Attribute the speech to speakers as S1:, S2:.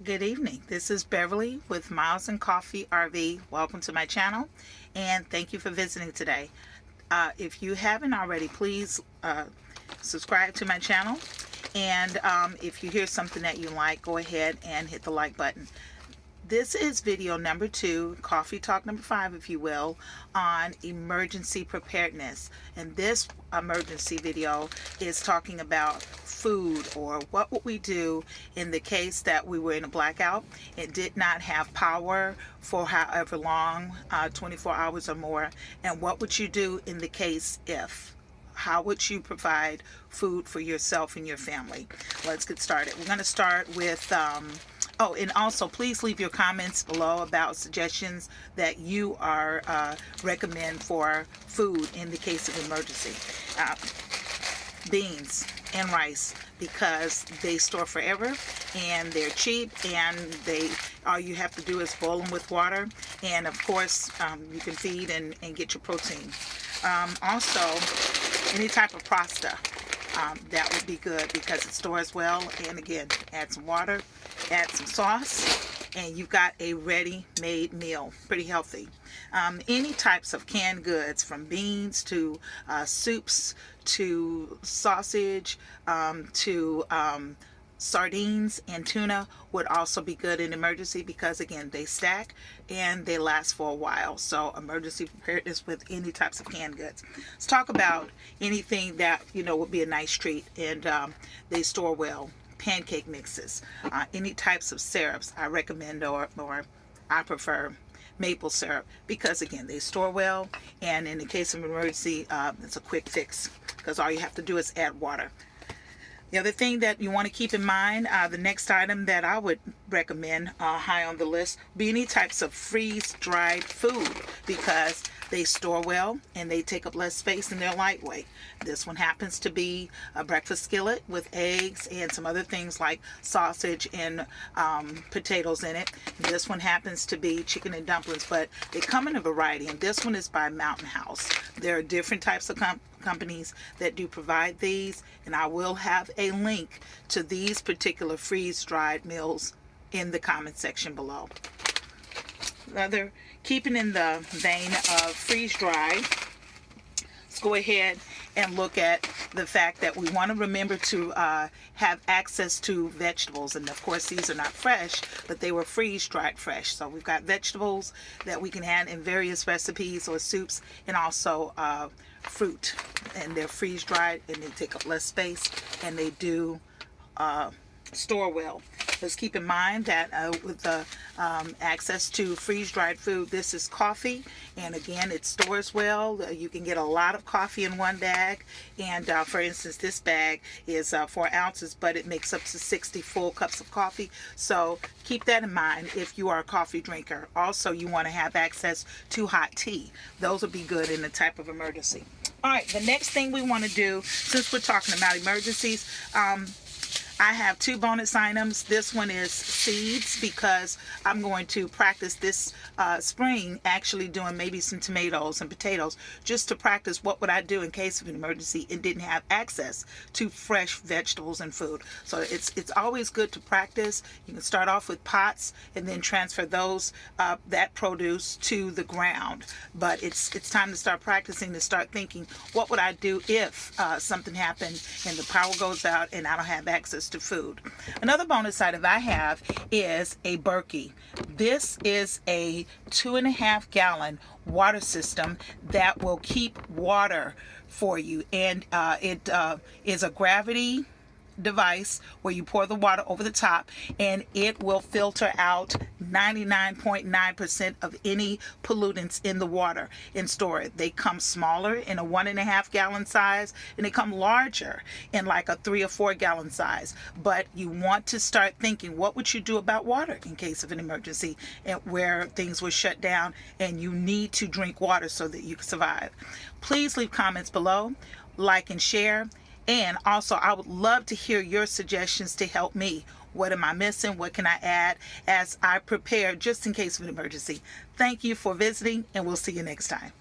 S1: Good evening. This is Beverly with Miles and Coffee RV. Welcome to my channel and thank you for visiting today. If you haven't already, please subscribe to my channel, and if you hear something that you like, go ahead and hit the like button. This is video number 2, coffee talk number 5 if you will, on emergency preparedness. And this emergency video is talking about food, or what would we do in the case that we were in a blackout and did not have power for however long, 24 hours or more, and what would you do in the case if? How would you provide food for yourself and your family? Let's get started. We're going to start with oh, and also please leave your comments below about suggestions that you recommend for food in the case of emergency. Beans and rice, because they store forever and they're cheap, and all you have to do is boil them with water, and of course you can feed and get your protein. Also, any type of pasta, that would be good because it stores well, and again, add some water, add some sauce, and you've got a ready-made meal. Pretty healthy. Any types of canned goods, from beans to soups to sausage to sardines and tuna, would also be good in emergency because again, they stack and they last for a while. So emergency preparedness with any types of canned goods. Let's talk about anything that would be a nice treat and they store well. Pancake mixes, any types of syrups. I recommend or I prefer maple syrup because again, they store well, and in the case of emergency, it's a quick fix because all you have to do is add water. The other thing that you want to keep in mind, the next item that I would recommend high on the list, be any types of freeze-dried food because they store well and they take up less space and they're lightweight. This one happens to be a breakfast skillet with eggs and some other things like sausage and potatoes in it. This one happens to be chicken and dumplings, but they come in a variety, and this one is by Mountain House. There are different types of companies that do provide these, and I will have a link to these particular freeze-dried meals in the comment section below. Keeping in the vein of freeze-dried, let's go ahead and look at the fact that we want to remember to have access to vegetables. And of course, these are not fresh, but they were freeze-dried fresh. So we've got vegetables that we can add in various recipes or soups, and also fruit. And they're freeze-dried and they take up less space, and they do store well. Let's keep in mind that with the access to freeze-dried food, this is coffee, and again, it stores well. You can get a lot of coffee in one bag, and for instance, this bag is 4 ounces, but it makes up to 60 full cups of coffee. So keep that in mind if you are a coffee drinker. Also, you want to have access to hot tea. Those would be good in a type of emergency. All right, the next thing we want to do, since we're talking about emergencies, I have 2 bonus items. This one is seeds because I'm going to practice this spring actually doing maybe some tomatoes and potatoes, just to practice what would I do in case of an emergency and didn't have access to fresh vegetables and food. So it's always good to practice. You can start off with pots and then transfer those that produce to the ground. But it's time to start practicing, to start thinking, what would I do if something happened and the power goes out and I don't have access to food. Another bonus item I have is a Berkey. This is a 2.5 gallon water system that will keep water for you, and it is a gravity device where you pour the water over the top, and it will filter out 99.9% of any pollutants in the water and store it. They come smaller in a 1.5 gallon size, and they come larger in like a 3 or 4 gallon size. But you want to start thinking, what would you do about water in case of an emergency and where things were shut down and you need to drink water so that you can survive? Please leave comments below, like and share. And also, I would love to hear your suggestions to help me. What am I missing? What can I add as I prepare just in case of an emergency? Thank you for visiting, and we'll see you next time.